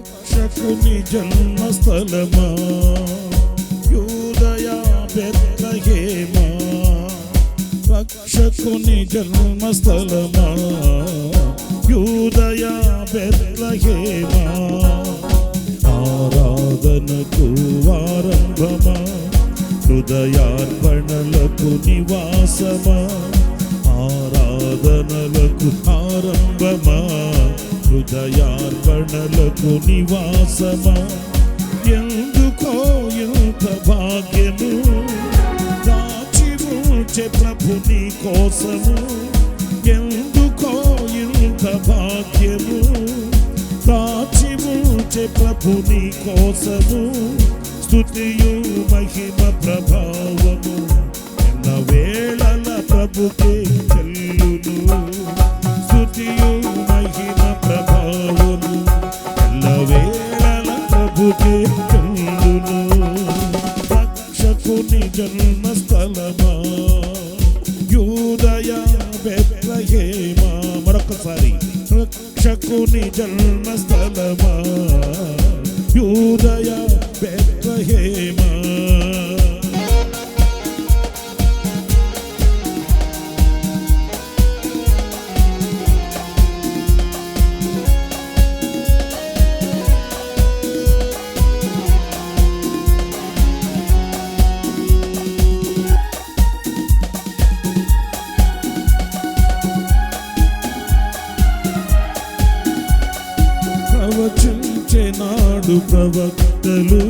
రక్షకుని జన్మస్థలమా యూదయా బెత్లెహేమా, రక్షకుని జన్మస్థలమా యూదయా బెత్లెహేమా, ఆరాధనకు ఆరంభమా హృదయార్పణలకు నివాసమా, ఆరాధనలకు ఆరంభమా హృదయార్పణలకు నివాసమా, ఎందుకో ఇంత భాగ్యము దాచి ఉంచే ప్రభుని కోసము, ఎందుకో ఇంత భాగ్యము దాచి ఉంచే ప్రభుని కోసము, స్తుతియు మహిమ ప్రభావము ఎన్న వేళల ప్రభుకే చెల్లును, స్తుతియు మహిమ ప్రభావము ఎల్ల వేళల ప్రభుకే చెల్లును. రక్షకుని జన్మస్థలమా యూదయా బెత్లెహేమా, మరొకసారి రక్షకుని జన్మస్థలమా యూదయా బెత్లెహేమా. ప్రవచించెనాడు ప్రవక్తలు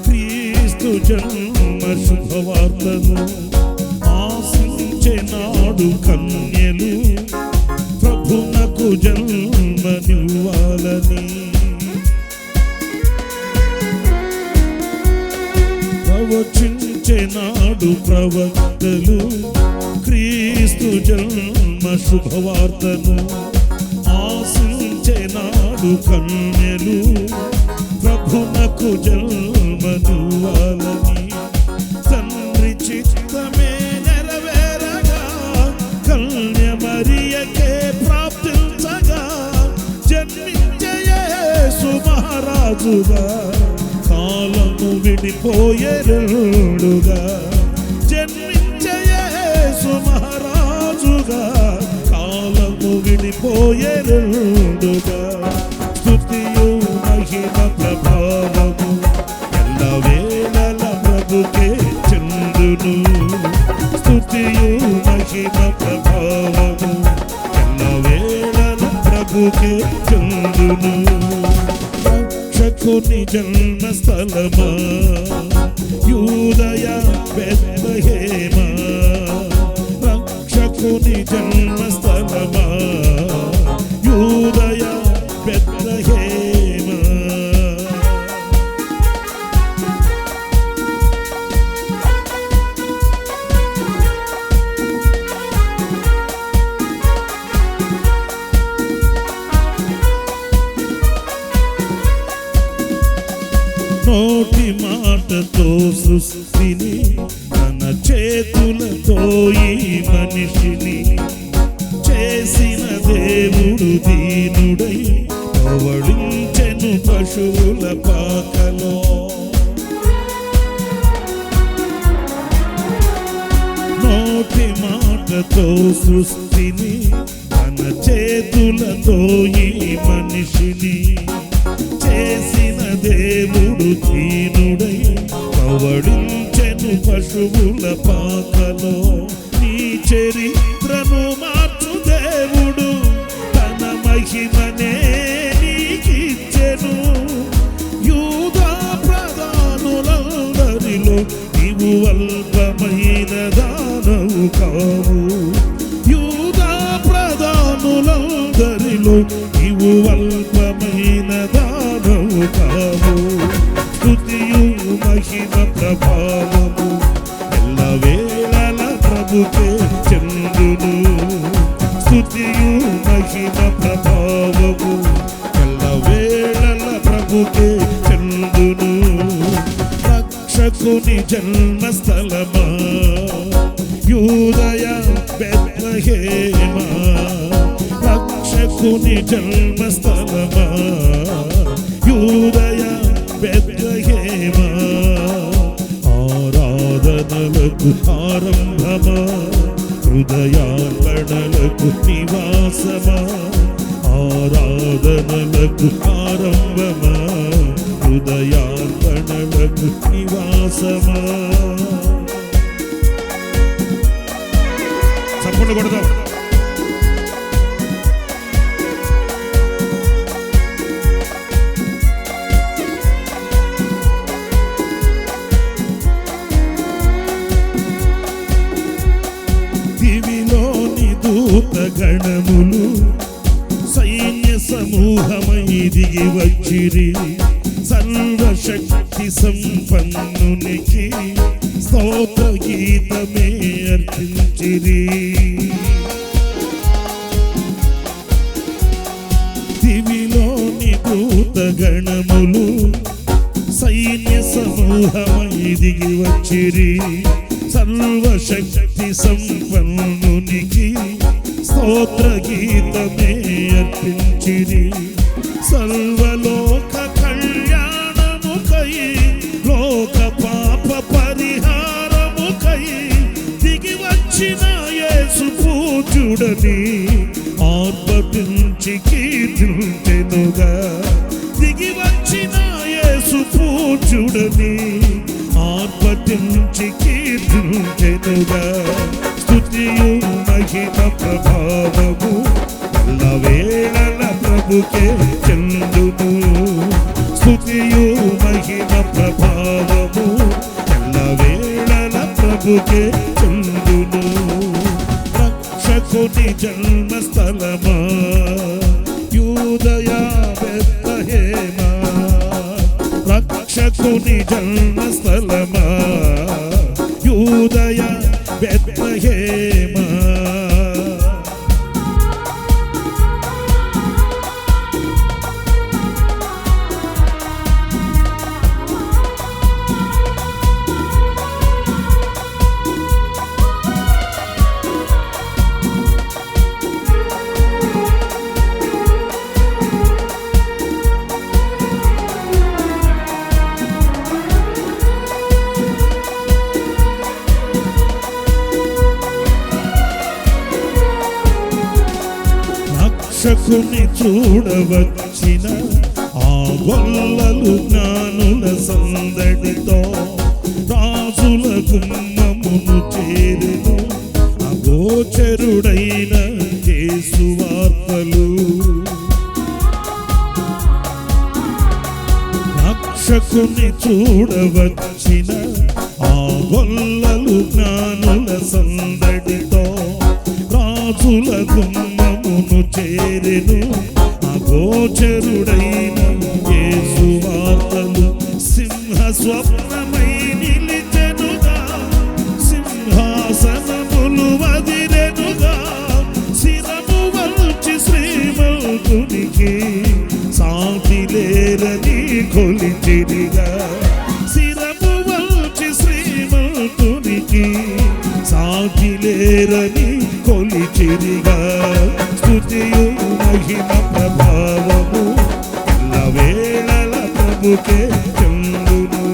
క్రీస్తు జన్మ శుభవార్తను, ఆశించెనాడు కన్యలు ప్రభునకు జన్మనివ్వాలని, ప్రవచించెనాడు ప్రవక్తలు క్రీస్తు జన్మ శుభవార్తను, ఆశించెనాడు కన్యలు ప్రభునకు జన్మనివ్వాలని, తండ్రి చిత్తమే నెరవేరగా కన్య మరియకే ప్రాప్తించగా, జన్మించే యేసు మహారాజుగా కాలము విడిపోయేరుడుగా, జన్మించే యేసు మహారాజుగా కాలము విడిపోయేరుడుగా, స్తుతియు మహిమ ప్రభావము ఎల్ల వేళల ప్రభుకే చెందును, స్తుతియు మహిమ ప్రభావము ఎల్ల వేళల ప్రభుకే చెందును. రక్షకుని జన్మస్థలమా యూదయా బెత్లెహేమా, రక్షకుని జన్మస్థలమా యూదయా బెత్లెహేమా. నోటి మాటతో సృష్టిని తన చేతులతో ఈ మనిషిని చేసిన దేవుడు దీనుడై పవళించెను పశువుల పాకలో, నోటి మాటతో సృష్టిని తన చేతులతో ఈ మనిషిని చేసిన దేవుడు దీనుడై పవళించెను పశువుల పాకలో, నీ చరిత్రను మార్చు దేవుడు తన మహిమనే నీకిచ్చెను, యూదా ప్రధానులందరిలో నీవు అల్పమైన దానవు కావు, యూదా ప్రధానులందరిలో నీవు అల్పమైన దానవు కావు, స్తుతియు మహిమ ప్రభావము ఎల్ల వేళల ప్రభుకే చెందును, స్తుతియు మహిమ ప్రభావము ఎల్ల వేళల ప్రభుకే చెందును. రక్షకుని జన్మస్థలమా యూదయా బెత్లెహేమా, రక్షకుని జన్మస్థలమా ఆరాధనలకు ఆరంభమా, హృదయార్పణలకు నివాసమా, ఆరాధనలకు ఆరంభమా, హృదయార్పణలకు నివాసమా. చప్పట్లు కొడదాం. దివిలోని దూత గణములు సైన్య సమూహమై దిగి వచ్చిరి, సర్వశక్తి సంపన్నునికి స్తోత్ర గీతమే అర్పించిరి. దివిలోని దూత గణములు సైన్య సమూహమై దిగి వచ్చిరి, సర్వశక్తి సంపన్నునికి స్తోత్ర గీతమే అర్పించిరి. సర్వలోక కళ్యాణముకై, లోక పాప పరిహారముకై దిగి వచ్చిన యేసు పూజ్యుడని ఆర్భటించి కీర్తించెనుగా. దిగి వచ్చిన యేసు పూజ్యుడని ఆర్భటించి కీర్తించెనుగా. స్తుతియు మహిమ ప్రభావము ఎల్లవేళల ప్రభుకే చెందును. స్తుతియు మహిమ ప్రభావము ఎల్లవేళల ప్రభుకే చెందును. రక్షకుని జన్మస్థలమా, యూదయ బెత్లెహేమా, రక్షకుని జన్మస్థలమా, యూదయ బెత్లెహేమా. రక్షకుని చూడవచ్చిన ఆ గొల్లలు జ్ఞానుల సందడితో రాజుల గుమ్మమును చేరెను, అగోచరుడైన యేసు వార్తలు. రక్షకుని చూడవచ్చిన ఆ గొల్లలు జ్ఞానుల సందడితో రాజుల గుమ్మమును చేరెను, అగోచరుడైన యేసు వార్తలు. సింహ స్వప్నమై నిలిచెనుగా, సింహాసనములు వదిరెనుగా, శిరము వంచి శ్రీమంతునికి సాటి లేరని కొలిచిరిగా. శిరము వంచి శ్రీమంతునికి సాటి లేరని కొలిచిరిగా. స్తుతియు మహిమ ప్రభావము ఎల్లవేళల ప్రభుకే చెందును.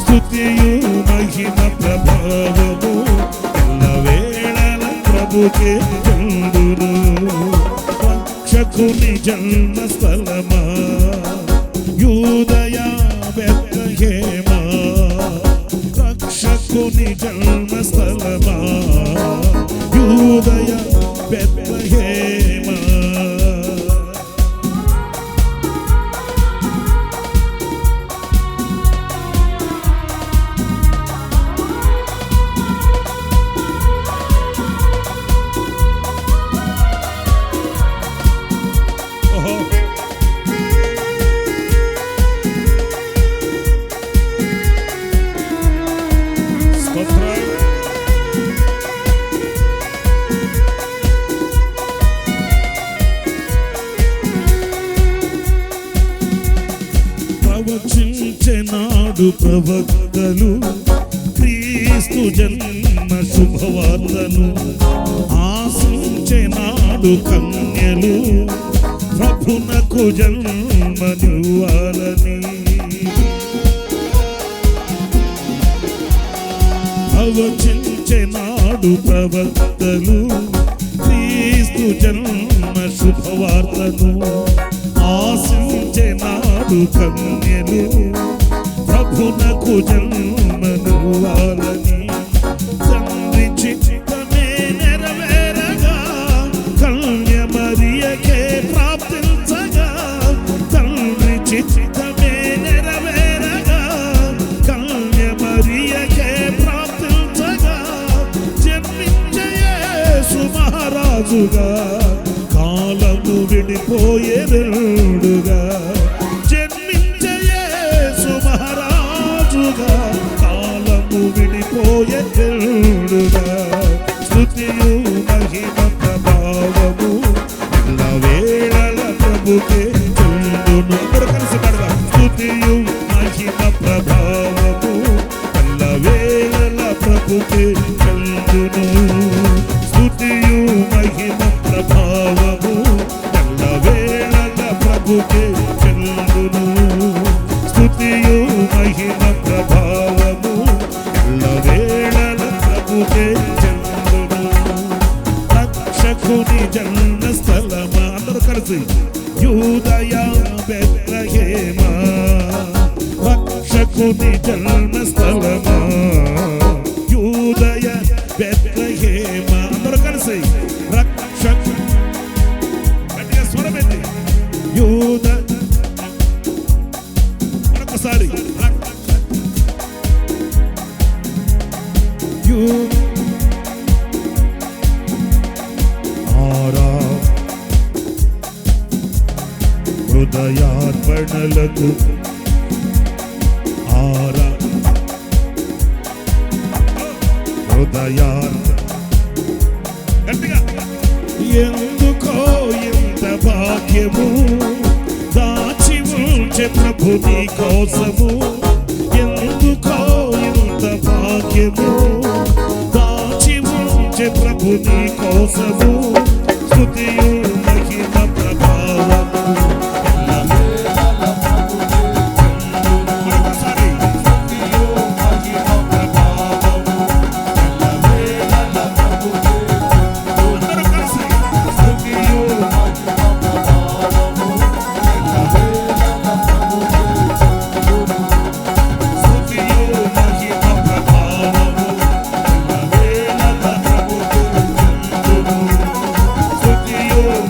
స్తుతియు మహిమ ప్రభావము ఎల్లవేళల ప్రభుకే చెందును. రక్షకుని జన్మస్థలమా, యూదయ బెత్లెహేమా, రక్షకుని జన్మస్థలమా, యూదయ బెత్లెహేమా. ప్రవచించెనాడు ప్రవక్తలు క్రీస్తు జన్మ శుభవార్తను, ఆశించెనాడు కన్యలు ప్రభునకు జన్మనివ్వాలని. ప్రవచించెనాడు ప్రవక్తలు క్రీస్తు జన్మ శుభవార్తను ఆశించెనాడు కన్యలు ప్రభునకు జన్మనివ్వాలని తండ్రి చిత్తమే నెరవేరగా కన్య మరియకే ప్రాప్తించగా తండ్రి చిత్తమే నెరవేరగా కన్య మరియకే ప్రాప్తించగా జన్మించే యేసు మహారాజుగా కాలము విడిపోయేరుడుగా జన్మించే యేసు మహారాజుగా కాలము విడిపోయేరుడుగా స్తుతియు మహిమ ప్రభావము ఎల్లవేళల ప్రభుకే చెందును. అందరూ కలిసి పాడదాం. స్తుతియు మహిమ ప్రభావము ఎల్లవేళల ప్రభుకే చెందును. స్తుతియు మహిమ ప్రభావము ఎల్లవేళల ప్రభుకే చెందును. స్తుతియు మహిమ ప్రభావము ఎల్లవేళల ప్రభుకే చెందును. రక్షకుని జన్మ స్థలమా అందరూ కలిసి యూదయ బెత్లెహేమా రక్షకుని జన్మ స్థలమా యూదయ బెత్లెహేమా అందరూ కలిసి రక్షకు గట్టిగా స్వరమెత్తి యూద మరొకసారి హృదయార్పణలకు గట్టిగా ఎందుకో ఇంత భాగ్యము దాచి ఉంచే ప్రభు నీ కోసము ఎందుకో ఇంత భాగ్యము దాచి ఉంచే ప్రభు నీ కోసము స్తుతియు మహిమ ప్రభావము you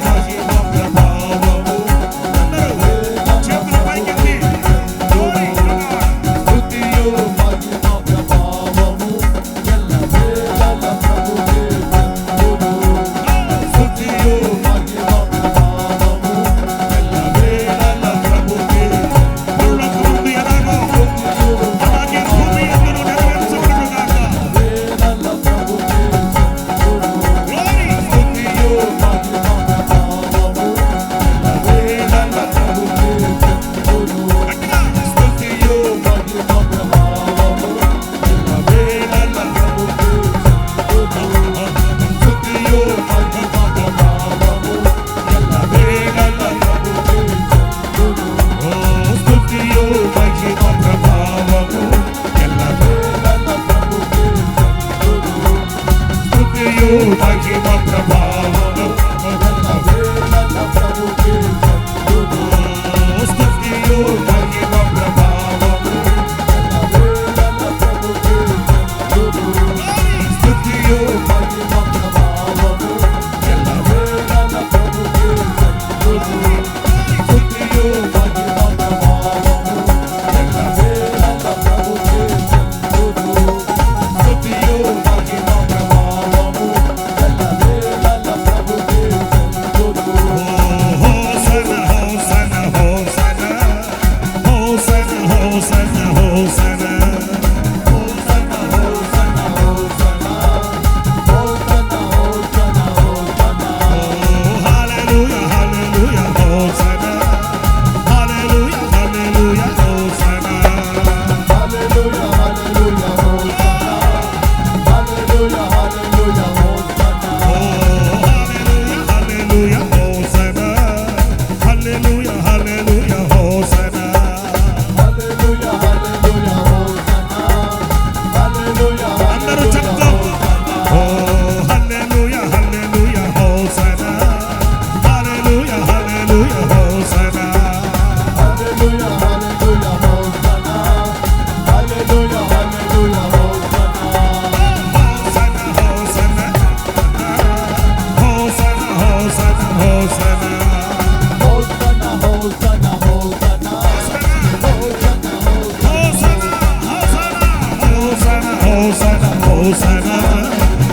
హోసనా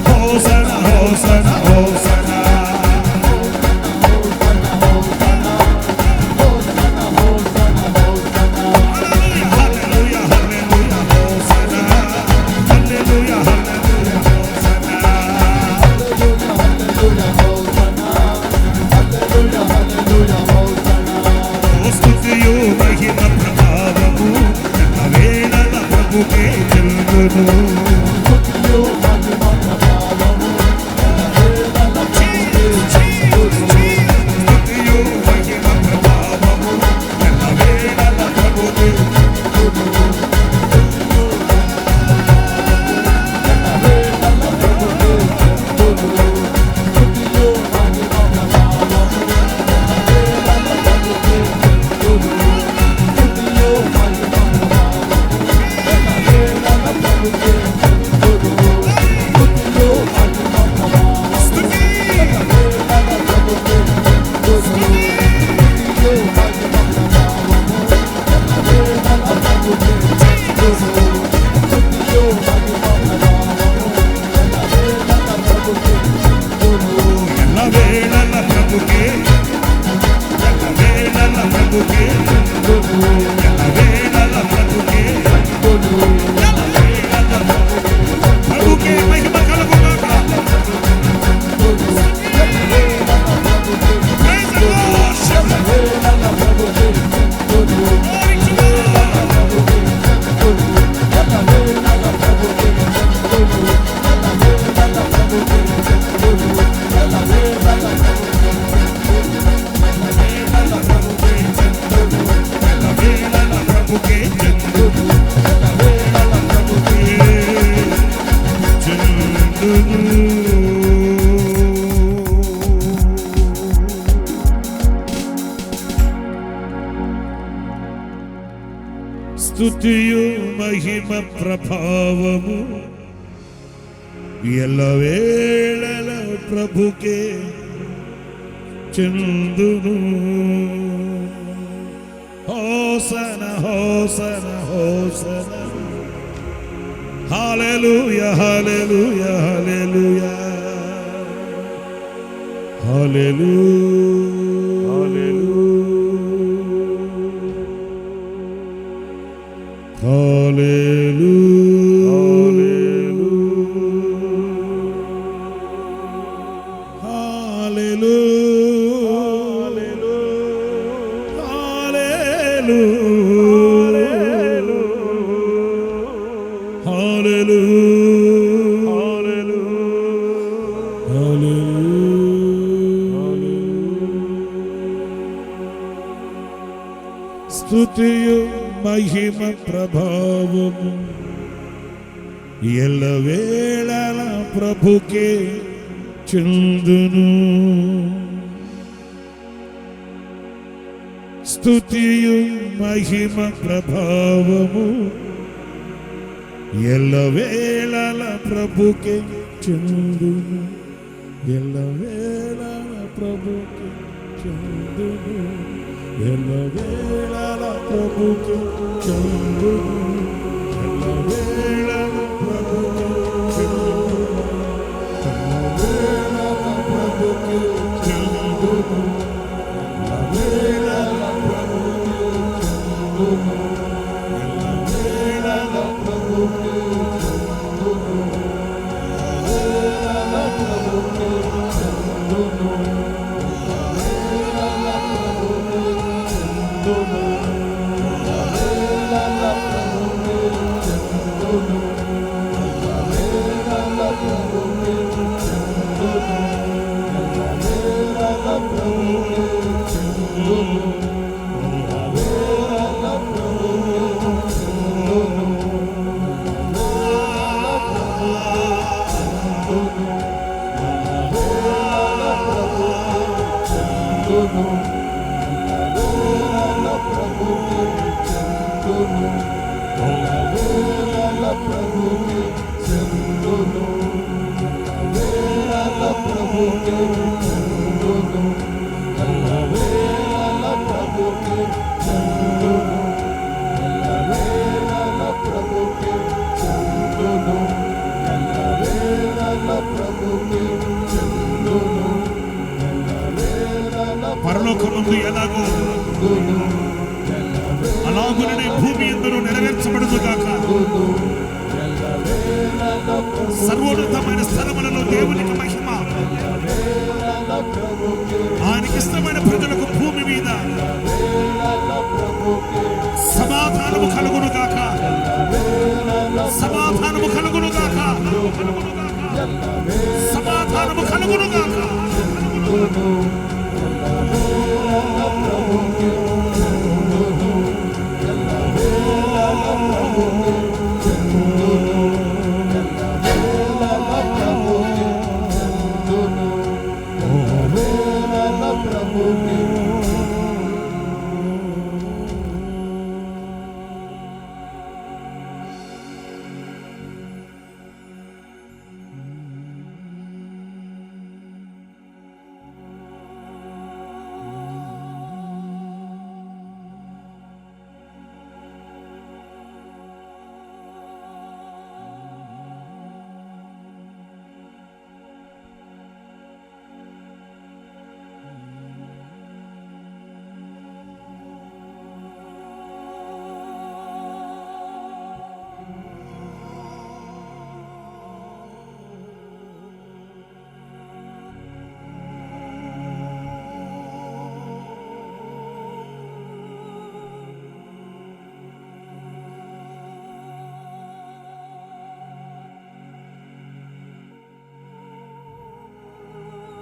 హోసనా హోసనా హోసనా స్తుతియు మహిమ ప్రభావము వేళల ప్రభుకే చెల్లును స్తుతియు మహిమ ప్రభావము ఎల్లవేళల ప్రభుకే చెందును హోసన హోసన హోసన హల్లెలూయా హల్లెలూయా హల్లెలూయా హల్లెలూయా హల్లెలూయా స్తుతియు మహిమ ప్రభావము ఎల్లవేళల ప్రభుకే చెందును స్తుతియు మహిమ ప్రభావము ఎల్లవేళల ప్రభుకే చెందును ఎల్లవేళల ప్రభుకే చెందును ఎల్లవేళల ప్రభుకే చెందును ఎల్లవేళల ప్రభుకే చెందును ఎల్లవేళల ప్రభుకే చెందును ఎల్లవేళల ప్రభుకే చెందును ఎల్లవేళల ప్రభుకే చెందును ఎల్లవేళల ప్రభుకే చెందును అలాగుననే భూమి యందును నెరవేర్చబడును గాక. సర్వోన్నతమైన స్థలములలో దేవునికి మహిమ, ఆయనకి ఇష్టమైన ప్రజలకు భూమి మీద సమాధానము కలుగును గాక. సమాధానము కలుగును గాక. సమాధానము కలుగును గాక.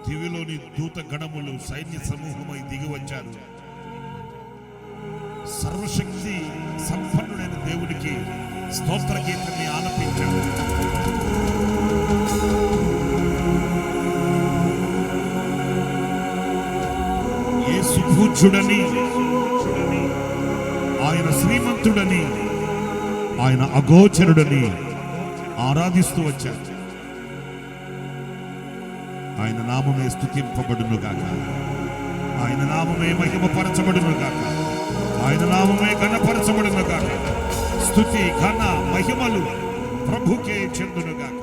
దివిలోని దూత గణములు సైన్య సమూహమై దిగి వచ్చారు. సర్వశక్తి సంపన్నుడైన దేవుడికి స్తోత్ర గీతాన్ని ఆలపించారు. యేసు పూజ్యుడని, ఆయన శ్రీమంతుడని, ఆయన అగోచరుడని ఆరాధిస్తూ వచ్చారు. ఆయన నామమే స్తుతింపబడును గాక. ఆయన నామమే మహిమపరచబడును గాక. ఆయన నామమే ఘనపరచబడును గాక. స్తుతి ఘన మహిమలు ప్రభుకే చెందును గాక.